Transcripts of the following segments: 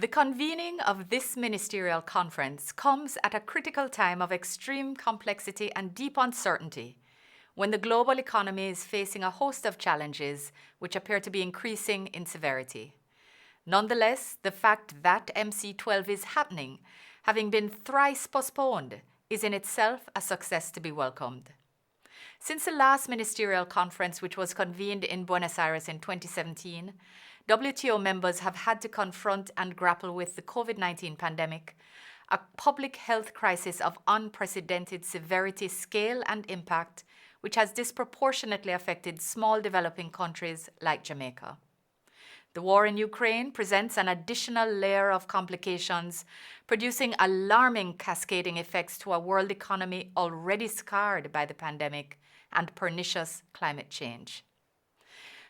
The convening of this ministerial conference comes at a critical time of extreme complexity and deep uncertainty, when the global economy is facing a host of challenges which appear to be increasing in severity. Nonetheless, the fact that MC12 is happening, having been thrice postponed, is in itself a success to be welcomed. Since the last ministerial conference, which was convened in Buenos Aires in 2017, WTO members have had to confront and grapple with the COVID-19 pandemic, a public health crisis of unprecedented severity, scale, and impact, which has disproportionately affected small developing countries like Jamaica. The war in Ukraine presents an additional layer of complications, producing alarming cascading effects to a world economy already scarred by the pandemic and pernicious climate change.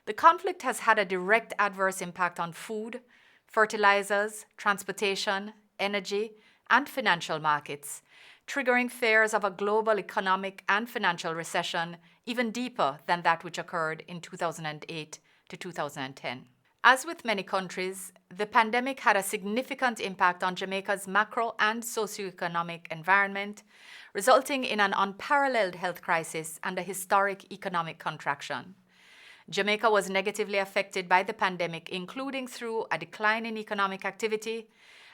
The conflict has had a direct adverse impact on food, fertilizers, transportation, energy, and financial markets, triggering fears of a global economic and financial recession even deeper than that which occurred in 2008 to 2010. As with many countries, the pandemic had a significant impact on Jamaica's macro and socioeconomic environment, resulting in an unparalleled health crisis and a historic economic contraction. Jamaica was negatively affected by the pandemic, including through a decline in economic activity,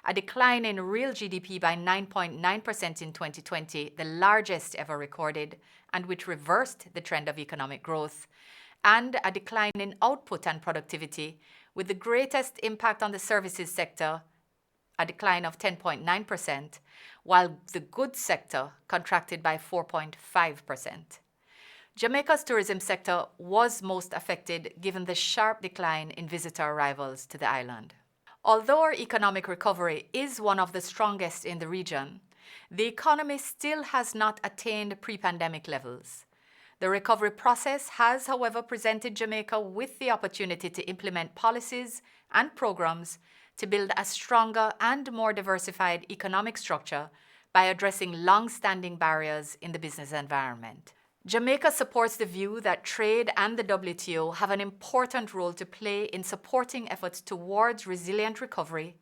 a decline in real GDP by 9.9% in 2020, the largest ever recorded, and which reversed the trend of economic growth, and a decline in output and productivity, with the greatest impact on the services sector, a decline of 10.9%, while the goods sector contracted by 4.5%. Jamaica's tourism sector was most affected given the sharp decline in visitor arrivals to the island. Although our economic recovery is one of the strongest in the region, the economy still has not attained pre-pandemic levels. The recovery process has, however, presented Jamaica with the opportunity to implement policies and programs to build a stronger and more diversified economic structure by addressing long-standing barriers in the business environment. Jamaica supports the view that trade and the WTO have an important role to play in supporting efforts towards resilient recovery,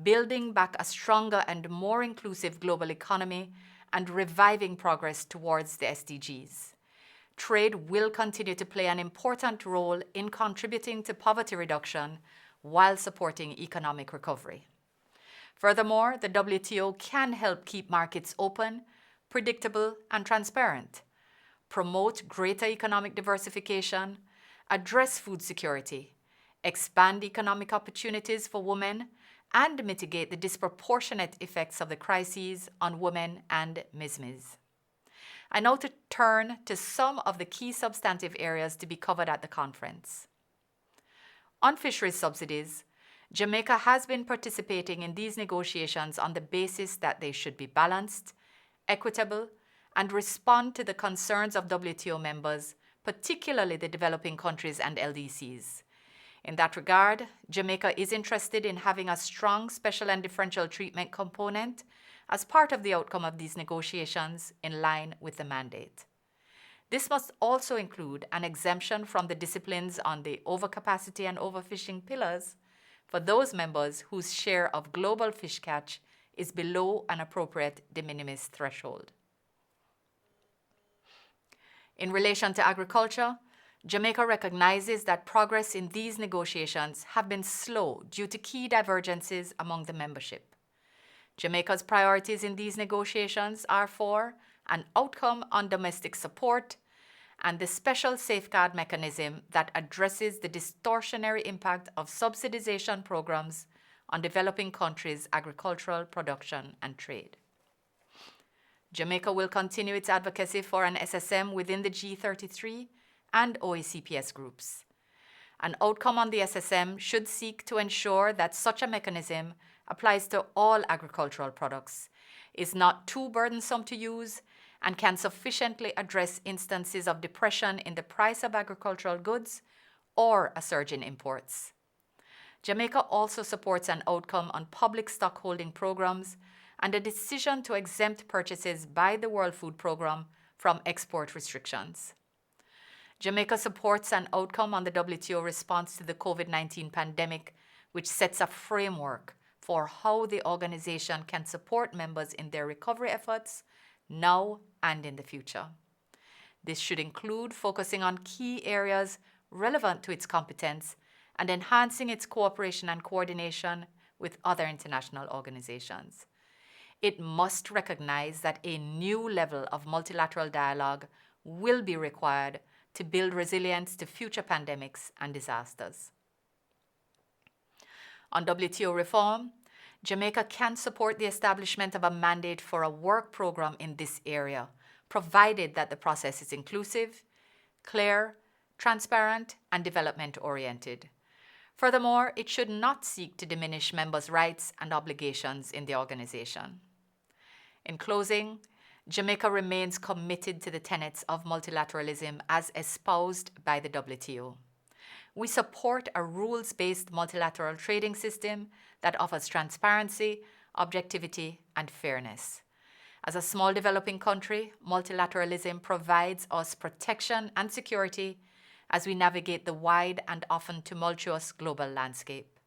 building back a stronger and more inclusive global economy, and reviving progress towards the SDGs. Trade will continue to play an important role in contributing to poverty reduction while supporting economic recovery. Furthermore, the WTO can help keep markets open, predictable, and transparent, promote greater economic diversification, address food security, expand economic opportunities for women, and mitigate the disproportionate effects of the crises on women and MSMEs. I now turn to some of the key substantive areas to be covered at the conference. On fisheries subsidies, Jamaica has been participating in these negotiations on the basis that they should be balanced, equitable, and respond to the concerns of WTO members, particularly the developing countries and LDCs. In that regard, Jamaica is interested in having a strong special and differential treatment component as part of the outcome of these negotiations in line with the mandate. This must also include an exemption from the disciplines on the overcapacity and overfishing pillars for those members whose share of global fish catch is below an appropriate de minimis threshold. In relation to agriculture, Jamaica recognizes that progress in these negotiations have been slow due to key divergences among the membership. Jamaica's priorities in these negotiations are for an outcome on domestic support and the special safeguard mechanism that addresses the distortionary impact of subsidization programs on developing countries' agricultural production and trade. Jamaica will continue its advocacy for an SSM within the G33 and OECPS groups. An outcome on the SSM should seek to ensure that such a mechanism applies to all agricultural products, is not too burdensome to use, and can sufficiently address instances of depression in the price of agricultural goods or a surge in imports. Jamaica also supports an outcome on public stockholding programs and a decision to exempt purchases by the World Food Programme from export restrictions. Jamaica supports an outcome on the WTO response to the COVID-19 pandemic, which sets a framework for how the organization can support members in their recovery efforts now and in the future. This should include focusing on key areas relevant to its competence and enhancing its cooperation and coordination with other international organizations. It must recognize that a new level of multilateral dialogue will be required to build resilience to future pandemics and disasters. On WTO reform, Jamaica can support the establishment of a mandate for a work program in this area, provided that the process is inclusive, clear, transparent, and development-oriented. Furthermore, it should not seek to diminish members' rights and obligations in the organization. In closing, Jamaica remains committed to the tenets of multilateralism as espoused by the WTO. We support a rules-based multilateral trading system that offers transparency, objectivity, and fairness. As a small developing country, multilateralism provides us protection and security as we navigate the wide and often tumultuous global landscape.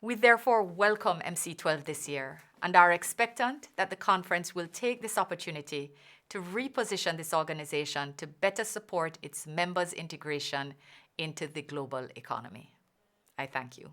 We therefore welcome MC12 this year and are expectant that the conference will take this opportunity to reposition this organization to better support its members' integration into the global economy. I thank you.